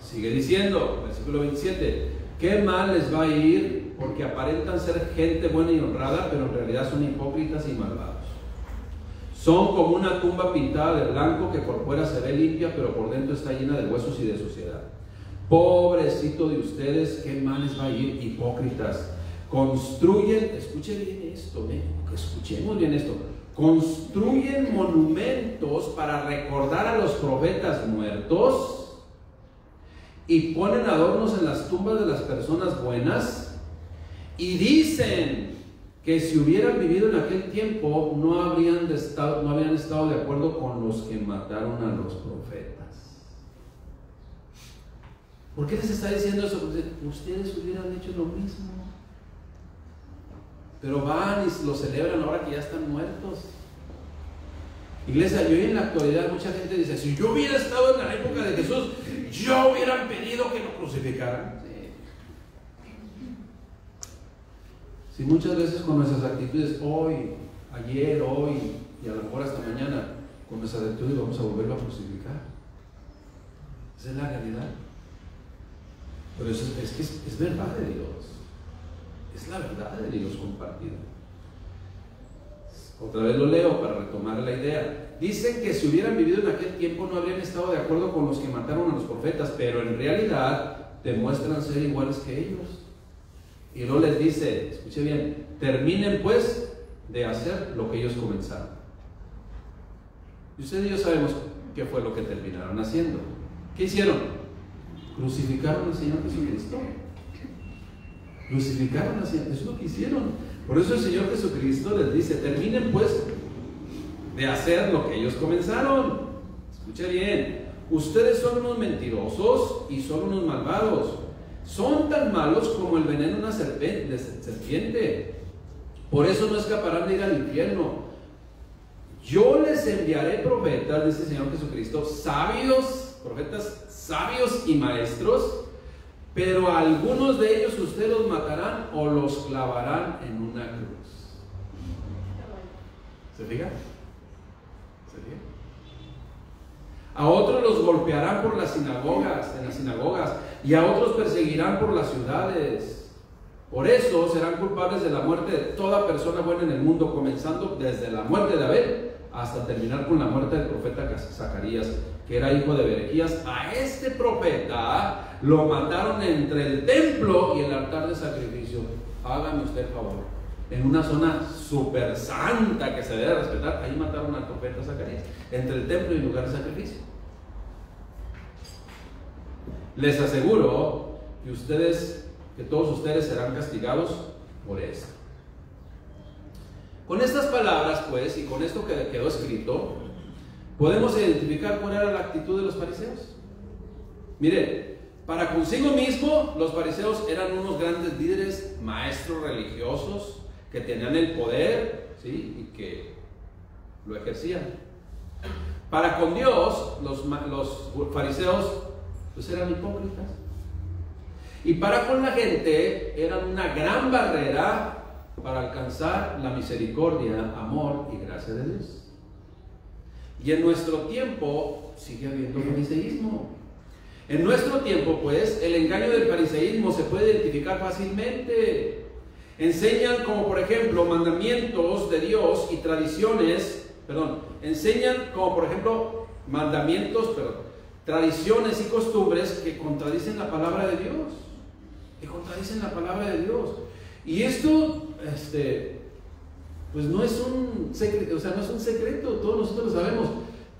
Sigue diciendo, versículo 27: qué mal les va a ir, porque aparentan ser gente buena y honrada, pero en realidad son hipócritas y malvados. Son como una tumba pintada de blanco que por fuera se ve limpia, pero por dentro está llena de huesos y de suciedad. Pobrecito de ustedes, qué mal les va a ir, hipócritas. Construyen, escuchen bien esto, escuchemos bien esto. Construyen monumentos para recordar a los profetas muertos y ponen adornos en las tumbas de las personas buenas y dicen que si hubieran vivido en aquel tiempo no habrían estado de acuerdo con los que mataron a los profetas. ¿Por qué les está diciendo eso? Porque ustedes hubieran hecho lo mismo. Pero van y lo celebran ahora que ya están muertos. Iglesia, y hoy en la actualidad mucha gente dice, si yo hubiera estado en la época de Jesús, yo hubiera pedido que lo crucificaran. Si muchas veces con nuestras actitudes hoy, ayer, hoy y a lo mejor hasta mañana, con nuestras actitudes vamos a volverlo a crucificar. Esa es la realidad. Pero eso es verdad de Dios. Es la verdad de Dios compartida. Otra vez lo leo para retomar la idea. Dicen que si hubieran vivido en aquel tiempo no habrían estado de acuerdo con los que mataron a los profetas, pero en realidad demuestran ser iguales que ellos. Y luego les dice, escuche bien, terminen pues de hacer lo que ellos comenzaron. Y ustedes y yo sabemos qué fue lo que terminaron haciendo. ¿Qué hicieron? Crucificaron al Señor Jesucristo. Crucificaron al Señor, eso es lo que hicieron. Por eso el Señor Jesucristo les dice, terminen pues de hacer lo que ellos comenzaron. Escuche bien, ustedes son unos mentirosos y son unos malvados. Son tan malos como el veneno de una serpiente. Por eso no escaparán de ir al infierno. Yo les enviaré profetas, dice el Señor Jesucristo, sabios, profetas sabios y maestros, pero a algunos de ellos ustedes los matarán o los clavarán en una cruz. ¿Se fija? ¿Se fija? A otros los golpearán por las sinagogas, en las sinagogas, y a otros perseguirán por las ciudades. Por eso serán culpables de la muerte de toda persona buena en el mundo, comenzando desde la muerte de Abel hasta terminar con la muerte del profeta Zacarías, que era hijo de Berequías. A este profeta lo mataron entre el templo y el altar de sacrificio. Hágame usted el favor. En una zona súper santa que se debe respetar, ahí mataron al profeta Zacarías, entre el templo y el lugar de sacrificio. Les aseguro que todos ustedes serán castigados por esto. Con estas palabras, pues, y con esto que quedó escrito, podemos identificar cuál era la actitud de los fariseos. Mire, para consigo mismo, los fariseos eran unos grandes líderes, maestros religiosos, que tenían el poder, ¿sí? Y que lo ejercían. Para con Dios, los fariseos pues eran hipócritas. Y para con la gente eran una gran barrera para alcanzar la misericordia, amor y gracia de Dios. Y en nuestro tiempo sigue habiendo fariseísmo. En nuestro tiempo, pues, el engaño del fariseísmo se puede identificar fácilmente. Enseñan como, por ejemplo, mandamientos de Dios y tradiciones, tradiciones y costumbres que contradicen la palabra de Dios. Y esto, pues no es un secreto, todos nosotros lo sabemos.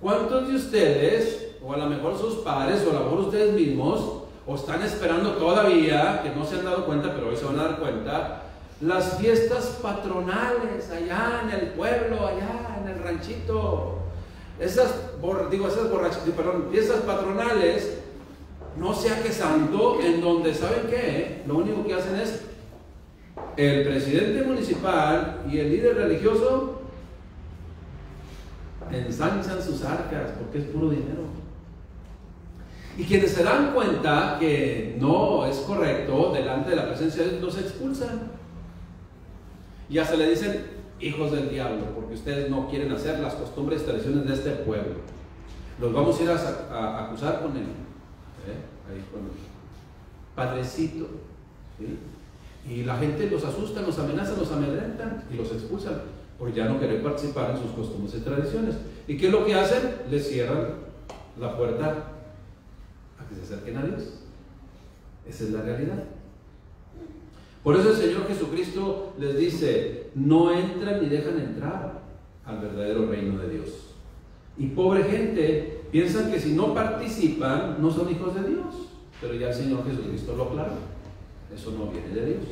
¿Cuántos de ustedes, o a lo mejor sus padres, o a lo mejor ustedes mismos, o están esperando todavía, que no se han dado cuenta, pero hoy se van a dar cuenta, las fiestas patronales allá en el pueblo, allá en el ranchito? Fiestas patronales, no sea que santo, en donde, ¿saben qué? Lo único que hacen es el presidente municipal y el líder religioso ensanchan sus arcas porque es puro dinero. Y quienes se dan cuenta que no es correcto delante de la presencia de Dios, los expulsan. Ya se le dicen hijos del diablo, porque ustedes no quieren hacer las costumbres y tradiciones de este pueblo. Los vamos a ir a acusar con él, ahí con el padrecito, ¿sí? Y la gente los asusta, los amenaza, los amedrentan y los expulsan. por ya no querer participar en sus costumbres y tradiciones. ¿Y qué es lo que hacen? Les cierran la puerta a que se acerquen a Dios. Esa es la realidad. Por eso el Señor Jesucristo les dice: no entran ni dejan entrar al verdadero reino de Dios. Y pobre gente, piensan que si no participan no son hijos de Dios, pero ya el Señor Jesucristo lo aclaró: eso no viene de Dios.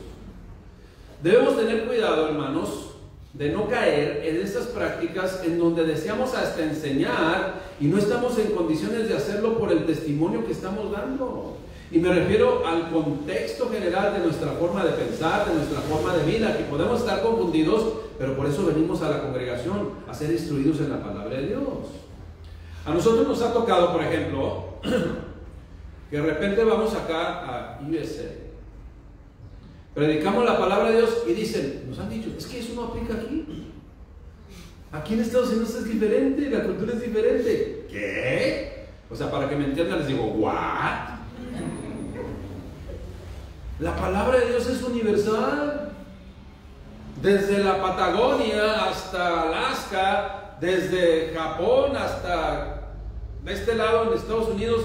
Debemos tener cuidado, hermanos, de no caer en estas prácticas en donde deseamos hasta enseñar y no estamos en condiciones de hacerlo por el testimonio que estamos dando. Y me refiero al contexto general de nuestra forma de pensar, de nuestra forma de vida, que podemos estar confundidos, pero por eso venimos a la congregación, a ser instruidos en la palabra de Dios. A nosotros nos ha tocado, por ejemplo, que de repente vamos acá a USA, predicamos la palabra de Dios y dicen, nos han dicho, es que eso no aplica aquí. Aquí en Estados Unidos es diferente, la cultura es diferente. ¿Qué? O sea, para que me entiendan les digo, ¿what? La palabra de Dios es universal. Desde la Patagonia hasta Alaska, desde Japón hasta de este lado en Estados Unidos,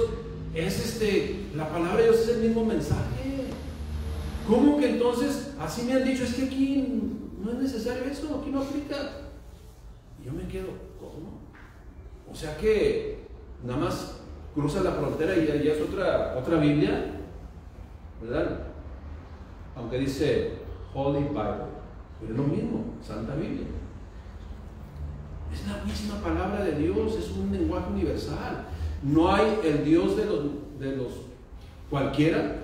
la palabra de Dios es el mismo mensaje. ¿Cómo que entonces así me han dicho? Es que aquí no es necesario eso, aquí no aplica. Y yo me quedo, ¿cómo? O sea que nada más cruza la frontera y ya es otra Biblia, ¿verdad? Aunque dice Holy Bible, pero es lo mismo, Santa Biblia. Es la misma palabra de Dios, es un lenguaje universal. No hay el Dios de los cualquiera.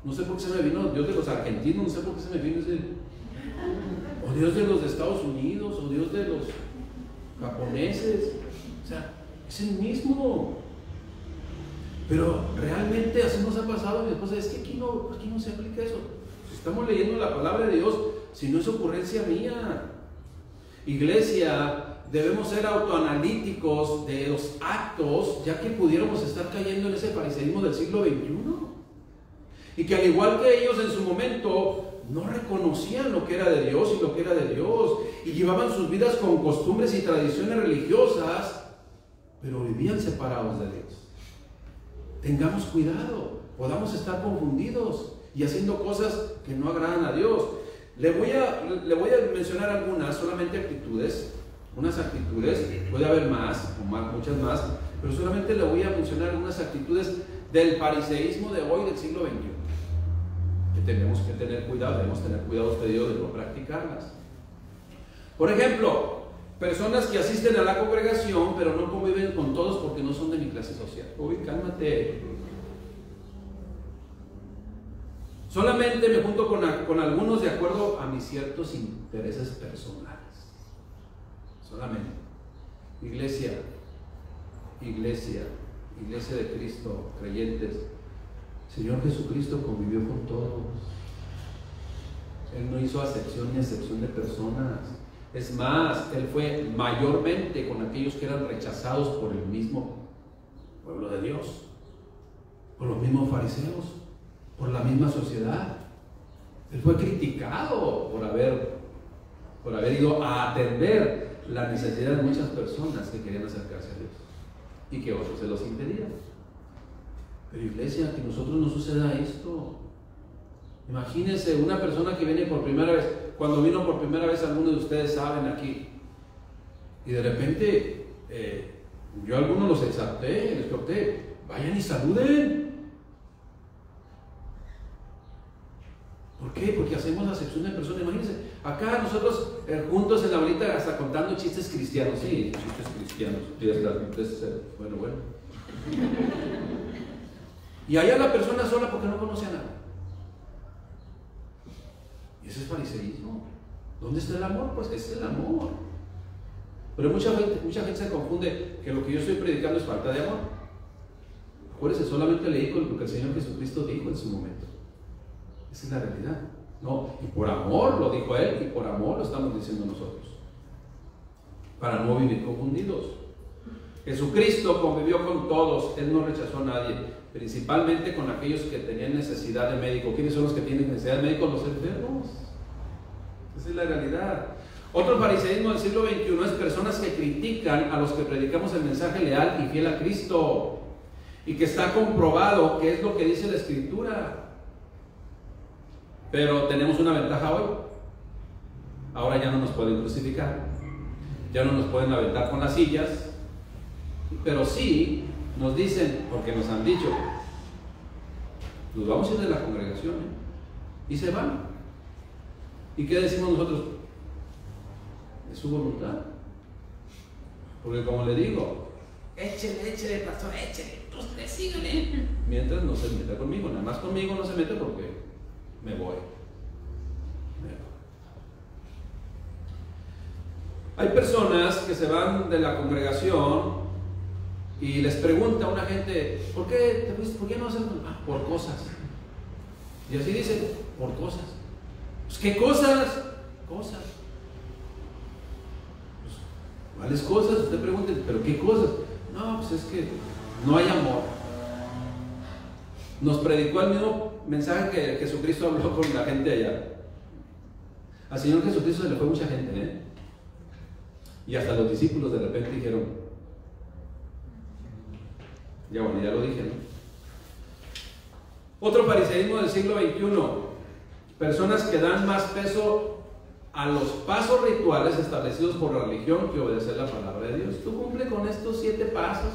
No sé por qué se me vino Dios de los argentinos, no sé por qué se me vino ese. O Dios de los de Estados Unidos, o Dios de los japoneses. O sea, es el mismo. Pero realmente así nos ha pasado. Mi esposa, es que aquí no se aplica eso. Si estamos leyendo la palabra de Dios, si no es ocurrencia mía. Iglesia, debemos ser autoanalíticos de los actos, ya que pudiéramos estar cayendo en ese fariseísmo del siglo XXI. Y que al igual que ellos en su momento no reconocían lo que era de Dios y lo que era de Dios, y llevaban sus vidas con costumbres y tradiciones religiosas, pero vivían separados de Dios. Tengamos cuidado, podamos estar confundidos y haciendo cosas que no agradan a Dios. Le voy a mencionar algunas, solamente actitudes, unas actitudes, puede haber más, muchas más, pero solamente le voy a mencionar unas actitudes del fariseísmo de hoy, del siglo XXI, que tenemos que tener cuidado, debemos tener cuidado usted y yo de no practicarlas. Por ejemplo, personas que asisten a la congregación, pero no conviven con todos porque no son de mi clase social. Uy, cálmate. Solamente me junto con algunos de acuerdo a mis ciertos intereses personales. Solamente. Iglesia de Cristo, creyentes. Señor Jesucristo convivió con todos. Él no hizo acepción ni excepción de personas. Es más, Él fue mayormente con aquellos que eran rechazados por el mismo pueblo de Dios, por los mismos fariseos, por la misma sociedad. Él fue criticado por haber ido a atender la necesidad de muchas personas que querían acercarse a Dios y que otros se los impedían. Pero iglesia, que a nosotros nos suceda esto. Imagínense una persona que viene por primera vez. Cuando vino por primera vez, algunos de ustedes saben aquí, y de repente yo a algunos los exalté, les conté, vayan y saluden. ¿Por qué? Porque hacemos acepción de personas. Imagínense, acá nosotros juntos en la bolita hasta contando chistes cristianos. Sí, chistes cristianos. Bueno. Y allá la persona sola porque no conoce a nadie. Y ese es fariseísmo. ¿Dónde está el amor? Pues ese es el amor. Pero mucha gente se confunde que lo que yo estoy predicando es falta de amor. Acuérdense, solamente leí con lo que el Señor Jesucristo dijo en su momento. Esa es la realidad. No, y por amor lo dijo Él, y por amor lo estamos diciendo nosotros. Para no vivir confundidos. Jesucristo convivió con todos, Él no rechazó a nadie, principalmente con aquellos que tenían necesidad de médico. ¿Quiénes son los que tienen necesidad de médico? Los enfermos. Esa es la realidad. Otro fariseísmo del siglo XXI es personas que critican a los que predicamos el mensaje leal y fiel a Cristo, y que está comprobado que es lo que dice la Escritura. Pero tenemos una ventaja hoy. Ahora ya no nos pueden crucificar, ya no nos pueden aventar con las sillas, pero sí nos dicen, porque nos han dicho, nos vamos a ir de la congregación, y se van. ¿Y qué decimos nosotros? Es su voluntad. Porque como le digo, échele, pastor, échele, usted síguele. Mientras no se meta conmigo, nada más conmigo no se mete porque me voy. Hay personas que se van de la congregación y les pregunta a una gente, ¿por qué te fuiste? ¿Por qué no haces? Por cosas. Y así dicen, por cosas. Pues, ¿qué cosas? Cosas. Pues, ¿cuáles cosas? Usted pregunte, ¿pero qué cosas? No, pues es que no hay amor. Nos predicó el mismo mensaje que Jesucristo habló con la gente allá. Al Señor Jesucristo se le fue mucha gente, y hasta los discípulos de repente dijeron, ya bueno, ya lo dije, ¿no? Otro fariseísmo del siglo XXI, personas que dan más peso a los pasos rituales establecidos por la religión que obedecer la palabra de Dios. Tú cumple con estos 7 pasos,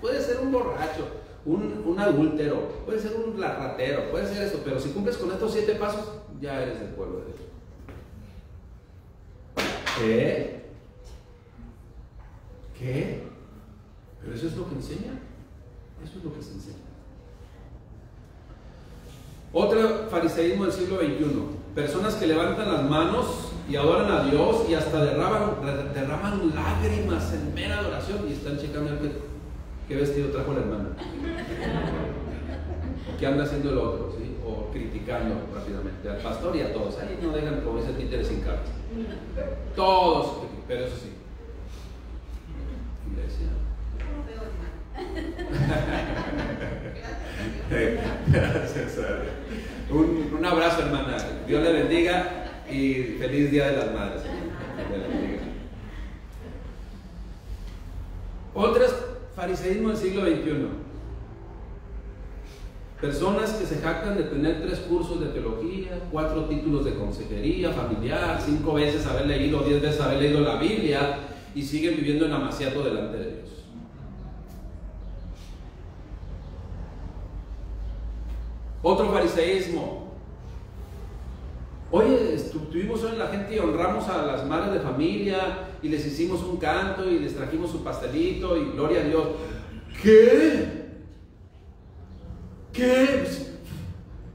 puede ser un borracho, un adúltero, puede ser un ratero, puede ser esto, pero si cumples con estos 7 pasos, ya eres del pueblo de Dios. ¿Qué? Pero eso es lo que enseña. Eso es lo que se enseña. Otro fariseísmo del siglo XXI, personas que levantan las manos y adoran a Dios y hasta derraman lágrimas en mera adoración y están checando qué vestido trajo la hermana, qué anda haciendo el otro, ¿sí? O criticando rápidamente al pastor y a todos. Ahí no dejan como ese títere sin cabeza. Todos, pero eso sí. Iglesia. Gracias. Un abrazo, hermana. Dios le bendiga y feliz Día de las Madres. Dios le bendiga. Otros fariseísmo del siglo XXI. Personas que se jactan de tener 3 cursos de teología, 4 títulos de consejería familiar, 5 veces haber leído, 10 veces haber leído la Biblia y siguen viviendo en amaciato delante de Dios. Otro fariseísmo. Oye, estuvimos hoy en la gente y honramos a las madres de familia y les hicimos un canto y les trajimos su pastelito y gloria a Dios. ¿Qué?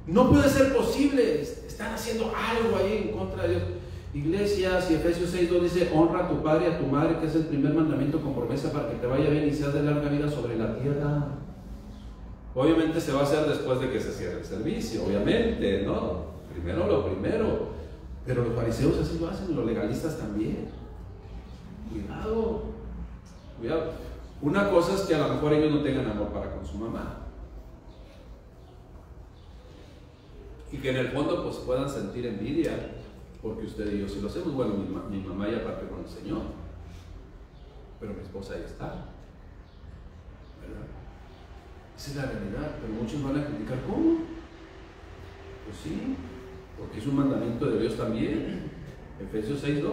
No puede ser posible. Están haciendo algo ahí en contra de Dios. Iglesia, si Efesios 6:2 dice, honra a tu padre y a tu madre, que es el primer mandamiento con promesa para que te vaya bien y seas de larga vida sobre la tierra. Obviamente se va a hacer después de que se cierre el servicio, obviamente, ¿no? Primero lo primero. Pero los fariseos así lo hacen, los legalistas también. Cuidado. Una cosa es que a lo mejor ellos no tengan amor para con su mamá. Y que en el fondo pues puedan sentir envidia, porque usted y yo sí lo hacemos. Bueno, mi mamá ya parte con el Señor, pero mi esposa ahí está, ¿verdad? Esa es la realidad, pero muchos van a criticar. ¿Cómo? Pues sí, porque es un mandamiento de Dios también. Efesios 6:2.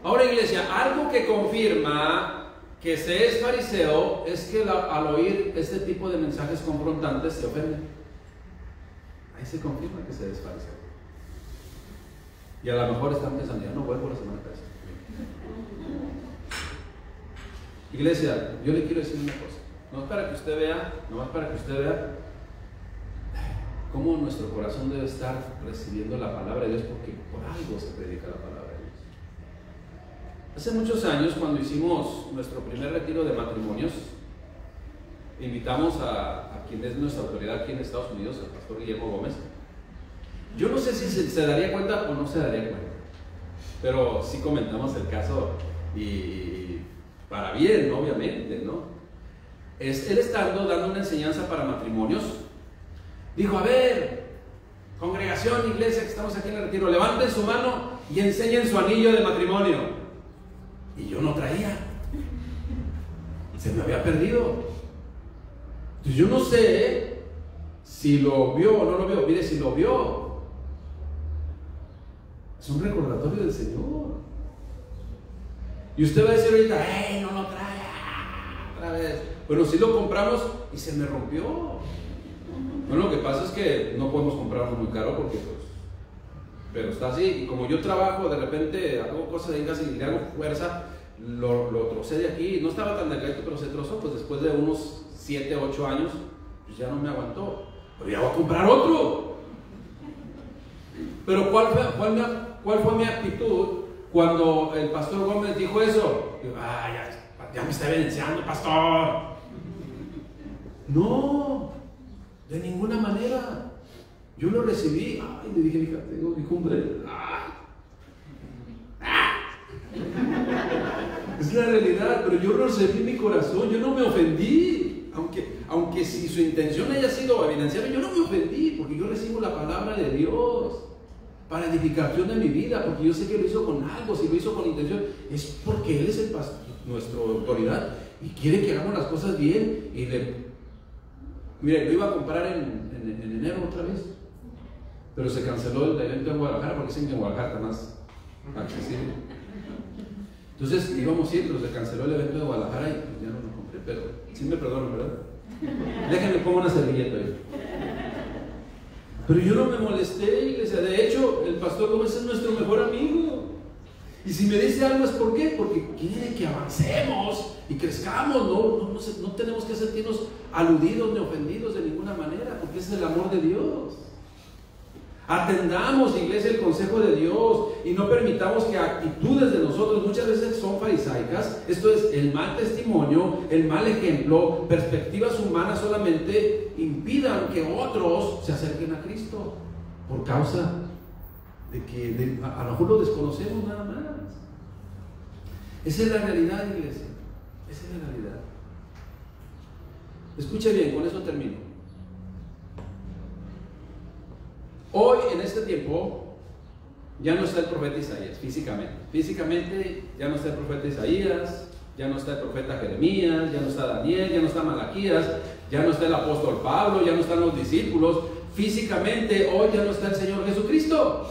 Ahora, iglesia, algo que confirma que se es fariseo es que al oír este tipo de mensajes confrontantes se ofende. Ahí se confirma que se es fariseo. Y a lo mejor están pensando, ya no vuelvo la semana pasada. Iglesia, yo le quiero decir una cosa. No para que usted vea, nomás para que usted vea cómo nuestro corazón debe estar recibiendo la palabra de Dios, porque por algo se predica la palabra de Dios. Hace muchos años, cuando hicimos nuestro primer retiro de matrimonios, invitamos a quien es nuestra autoridad aquí en Estados Unidos, el pastor Guillermo Gómez. Yo no sé si se daría cuenta o no se daría cuenta, pero sí comentamos el caso y para bien, obviamente, ¿no? Él estando dando una enseñanza para matrimonios, dijo, a ver, congregación, iglesia, que estamos aquí en el retiro, levanten su mano y enseñen su anillo de matrimonio. Y yo no traía. Se me había perdido. Entonces yo no sé si lo vio o no lo vio. Mire, si lo vio, es un recordatorio del Señor. Y usted va a decir ahorita, ¡no lo trae! Otra vez. Bueno, si lo compramos y se me rompió. Bueno, lo que pasa es que no podemos comprarlo muy caro porque pues, pero está así. Y como yo trabajo, de repente hago cosas de gas y le hago fuerza, lo trocé de aquí. No estaba tan delgadito, pero se trozó. Pues después de unos 7, 8 años, pues ya no me aguantó. Pero ya voy a comprar otro. Pero ¿cuál fue mi actitud cuando el pastor Gómez dijo eso? Digo, ya me está evidenciando, pastor. No, de ninguna manera. Yo lo recibí. Le dije, hija, tengo mi cumbre. Es la realidad, pero yo lo recibí en mi corazón. Yo no me ofendí. Aunque si su intención haya sido evidenciarme, yo no me ofendí, porque yo recibo la palabra de Dios para edificación de mi vida, porque yo sé que lo hizo con algo. Si lo hizo con intención, es porque Él es el pastor, nuestra autoridad, y quiere que hagamos las cosas bien. Y mire, lo iba a comprar en enero otra vez, pero se canceló el evento en Guadalajara, porque dicen que en Guadalajara está más accesible. Entonces íbamos a ir, pero se canceló el evento de Guadalajara y pues ya no lo compré, pero sí me perdono, ¿verdad? Déjenme pongo una servilleta ahí. Pero yo no me molesté, iglesia. De hecho, el pastor Gómez es nuestro mejor amigo. Y si me dice algo es ¿por qué? Porque quiere que avancemos y crezcamos. No tenemos que sentirnos aludidos ni ofendidos de ninguna manera, porque ese es el amor de Dios. Atendamos, iglesia, el consejo de Dios y no permitamos que actitudes de nosotros muchas veces son farisaicas. Esto es el mal testimonio, el mal ejemplo, perspectivas humanas solamente impidan que otros se acerquen a Cristo por causa de que a lo mejor lo desconocemos nada más. Esa es la realidad, iglesia. Esa es la realidad. Escuche bien, con eso termino. Hoy, en este tiempo, ya no está el profeta Isaías físicamente. Físicamente ya no está el profeta Isaías, ya no está el profeta Jeremías, ya no está Daniel, ya no está Malaquías, ya no está el apóstol Pablo, ya no están los discípulos. Físicamente hoy ya no está el Señor Jesucristo,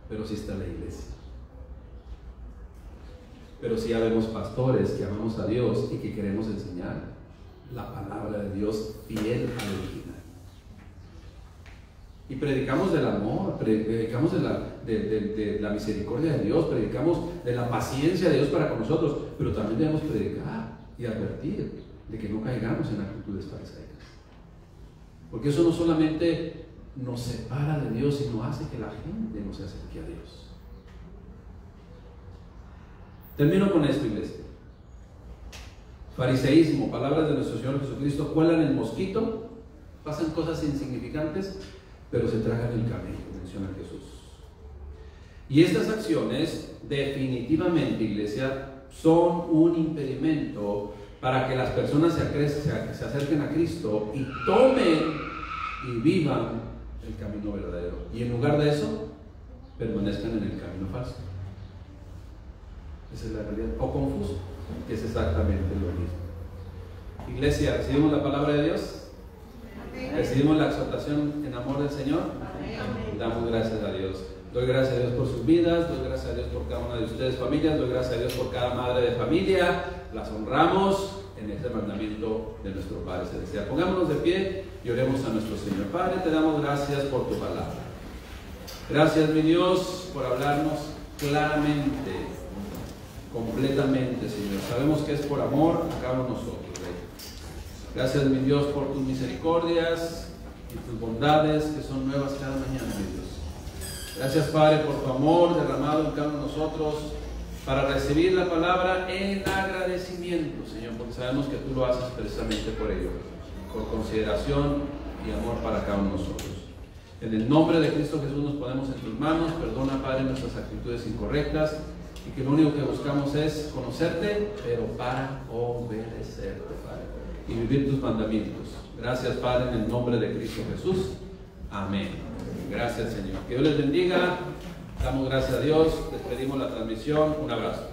pero sí está la iglesia. Pero sí habemos pastores que amamos a Dios y que queremos enseñar la palabra de Dios fiel al original. Y predicamos del amor, predicamos de la misericordia de Dios, predicamos de la paciencia de Dios para con nosotros, pero también debemos predicar y advertir de que no caigamos en actitudes farisaicas. Porque eso no solamente nos separa de Dios, sino hace que la gente no se acerque a Dios. Termino con esto, iglesia. Fariseísmo, palabras de nuestro Señor Jesucristo, cuelan el mosquito, pasan cosas insignificantes, pero se tragan el camello, menciona Jesús. Y estas acciones, definitivamente, iglesia, son un impedimento para que las personas se acerquen a Cristo y tomen y vivan el camino verdadero. Y en lugar de eso, permanezcan en el camino falso. Esa es la realidad. O confuso, que es exactamente lo mismo. Iglesia, ¿recibimos la palabra de Dios? ¿Recibimos la exhortación en amor del Señor? Amén. Damos gracias a Dios. Doy gracias a Dios por sus vidas, doy gracias a Dios por cada una de ustedes, familias, doy gracias a Dios por cada madre de familia. Las honramos en este mandamiento de nuestro Padre Celestial. Pongámonos de pie y oremos a nuestro Señor. Padre, te damos gracias por tu palabra. Gracias, mi Dios, por hablarnos claramente, completamente, Señor. Sabemos que es por amor a cada uno de nosotros. Gracias, mi Dios, por tus misericordias y tus bondades que son nuevas cada mañana, mi Dios. Gracias, Padre, por tu amor derramado en cada uno de nosotros para recibir la palabra en agradecimiento, Señor, porque sabemos que tú lo haces precisamente por ello, por consideración y amor para cada uno de nosotros. En el nombre de Cristo Jesús nos ponemos en tus manos. Perdona, Padre, nuestras actitudes incorrectas y que lo único que buscamos es conocerte, pero para obedecerte, Padre, y vivir tus mandamientos. Gracias, Padre, en el nombre de Cristo Jesús. Amén. Gracias, Señor. Que Dios les bendiga. Damos gracias a Dios. Despedimos la transmisión. Un abrazo.